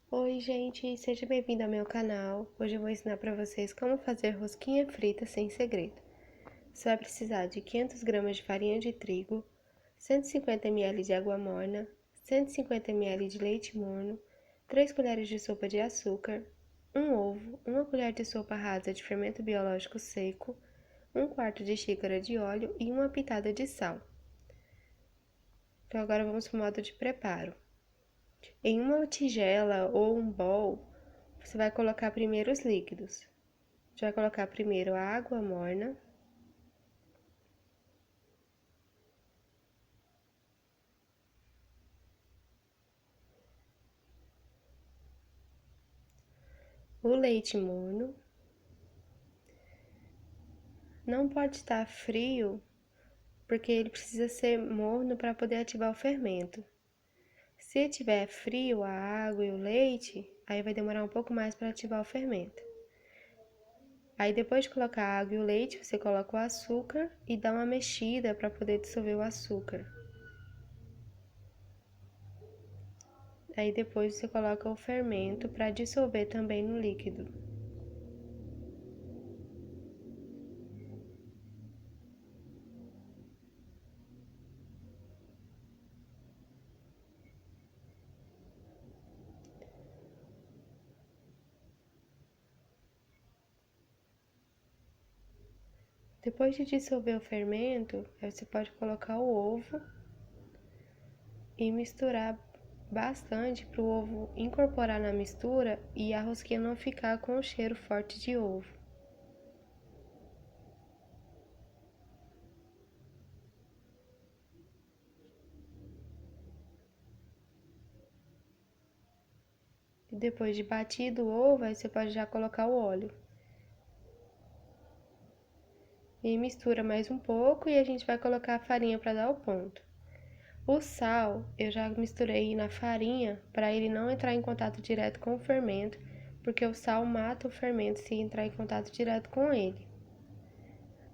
Oi, gente, seja bem-vindo ao meu canal. Hoje eu vou ensinar para vocês como fazer rosquinha frita sem segredo. Você vai precisar de 500 gramas de farinha de trigo, 150 ml de água morna, 150 ml de leite morno, 3 colheres de sopa de açúcar, um ovo, uma colher de sopa rasa de fermento biológico seco, um quarto de xícara de óleo e uma pitada de sal. Então agora vamos para o modo de preparo. Em uma tigela ou um bowl, você vai colocar primeiro os líquidos. Você vai colocar primeiro a água morna, o leite morno. Não pode estar frio, porque ele precisa ser morno para poder ativar o fermento. Se tiver frio a água e o leite, aí vai demorar um pouco mais para ativar o fermento. Aí depois de colocar a água e o leite, você coloca o açúcar e dá uma mexida para poder dissolver o açúcar. Aí depois você coloca o fermento para dissolver também no líquido. Depois de dissolver o fermento, aí você pode colocar o ovo e misturar bastante para o ovo incorporar na mistura e a rosquinha não ficar com o cheiro forte de ovo. E depois de batido o ovo, aí você pode já colocar o óleo. E mistura mais um pouco e a gente vai colocar a farinha para dar o ponto. O sal eu já misturei na farinha para ele não entrar em contato direto com o fermento, porque o sal mata o fermento se entrar em contato direto com ele.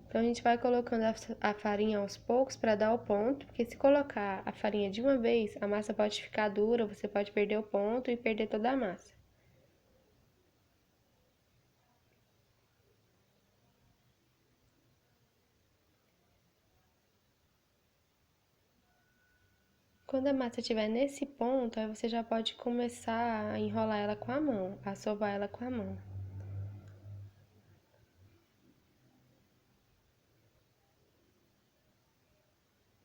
Então a gente vai colocando a farinha aos poucos para dar o ponto, porque se colocar a farinha de uma vez, a massa pode ficar dura, você pode perder o ponto e perder toda a massa. Quando a massa estiver nesse ponto, aí você já pode começar a enrolar ela com a mão, a sovar ela com a mão.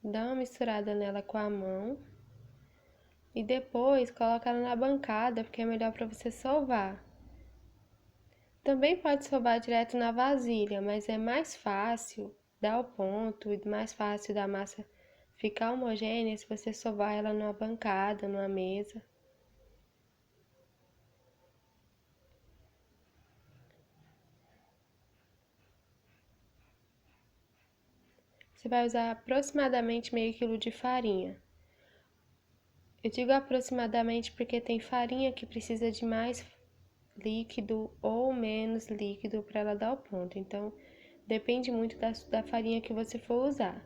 Dá uma misturada nela com a mão e depois coloca ela na bancada, porque é melhor para você sovar. Também pode sovar direto na vasilha, mas é mais fácil dar o ponto e mais fácil da massa ficar homogênea se você sovar ela numa bancada, numa mesa. Você vai usar aproximadamente meio quilo de farinha. Eu digo aproximadamente porque tem farinha que precisa de mais líquido ou menos líquido para ela dar o ponto. Então, depende muito da farinha que você for usar.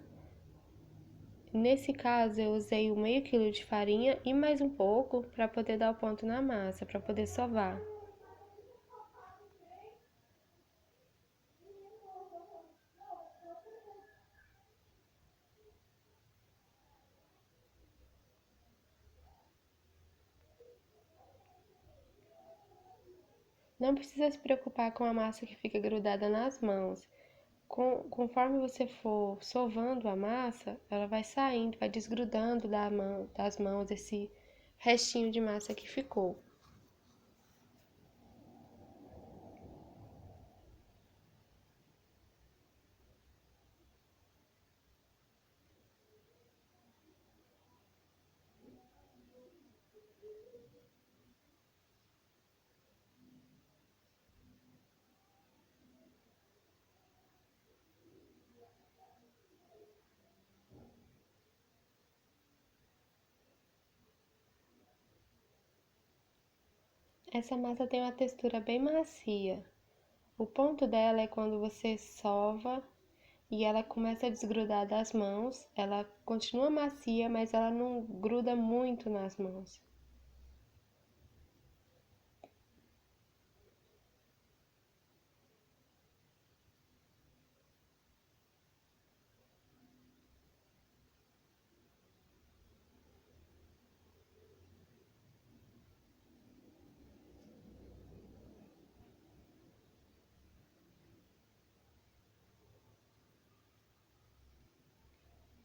Nesse caso, eu usei o meio quilo de farinha e mais um pouco para poder dar o ponto na massa, para poder sovar. Não precisa se preocupar com a massa que fica grudada nas mãos. Conforme você for sovando a massa, ela vai saindo, vai desgrudando das mãos esse restinho de massa que ficou. Essa massa tem uma textura bem macia. O ponto dela é quando você sova e ela começa a desgrudar das mãos. Ela continua macia, mas ela não gruda muito nas mãos.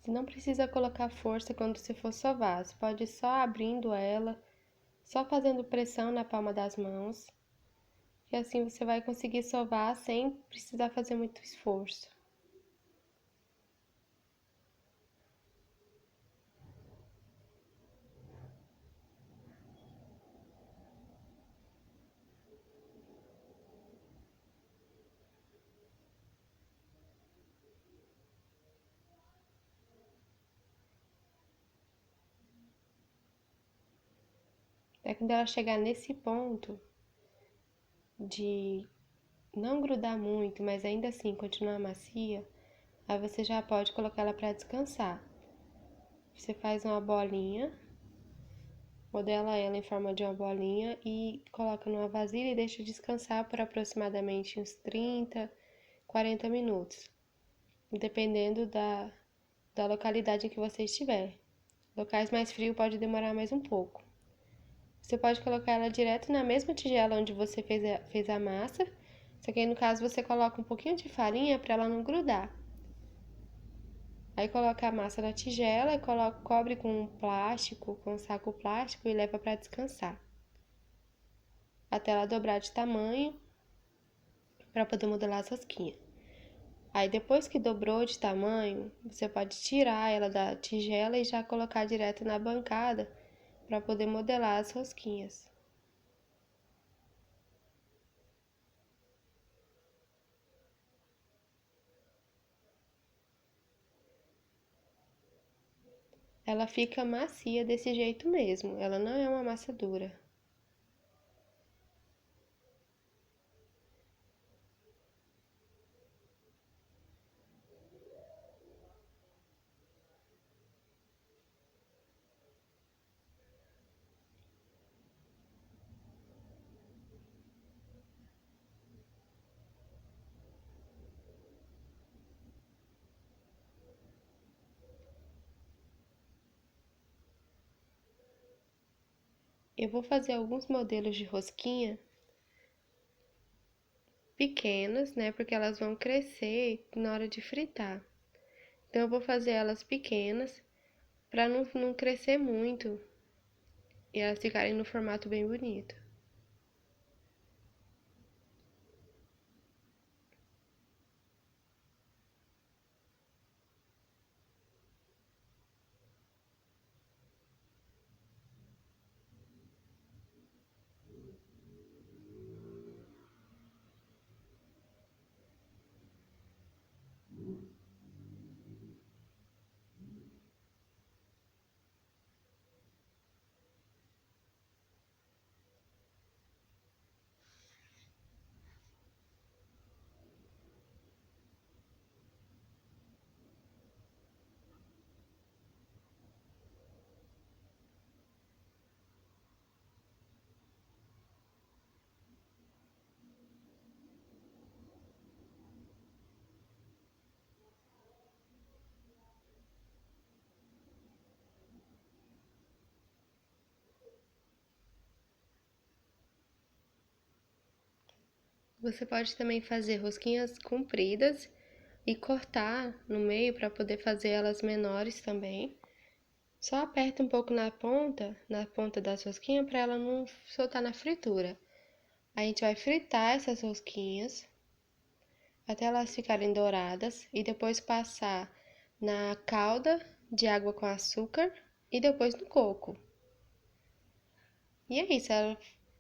Você não precisa colocar força quando você for sovar, você pode ir só abrindo ela, só fazendo pressão na palma das mãos, e assim você vai conseguir sovar sem precisar fazer muito esforço. Até quando ela chegar nesse ponto de não grudar muito, mas ainda assim continuar macia, aí você já pode colocar ela para descansar. Você faz uma bolinha, modela ela em forma de uma bolinha e coloca numa vasilha e deixa descansar por aproximadamente uns 30, 40 minutos, dependendo da localidade em que você estiver. Locais mais frios pode demorar mais um pouco. Você pode colocar ela direto na mesma tigela onde você fez a massa, só que aí no caso você coloca um pouquinho de farinha para ela não grudar. Aí coloca a massa na tigela e cobre com um plástico, com um saco plástico e leva para descansar. Até ela dobrar de tamanho para poder modelar as rosquinhas. Aí depois que dobrou de tamanho, você pode tirar ela da tigela e já colocar direto na bancada para poder modelar as rosquinhas. Ela fica macia desse jeito mesmo, ela não é uma massa dura. Eu vou fazer alguns modelos de rosquinha pequenas, né? Porque elas vão crescer na hora de fritar. Então eu vou fazer elas pequenas para não crescer muito e elas ficarem no formato bem bonito. Você pode também fazer rosquinhas compridas e cortar no meio para poder fazer elas menores também. Só aperta um pouco na ponta das rosquinhas para ela não soltar na fritura. A gente vai fritar essas rosquinhas até elas ficarem douradas e depois passar na calda de água com açúcar e depois no coco. E é isso,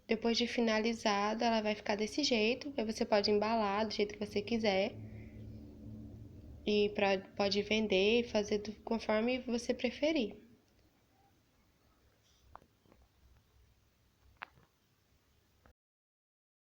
depois de finalizada, ela vai ficar desse jeito. Aí você pode embalar do jeito que você quiser e pode vender e fazer conforme você preferir.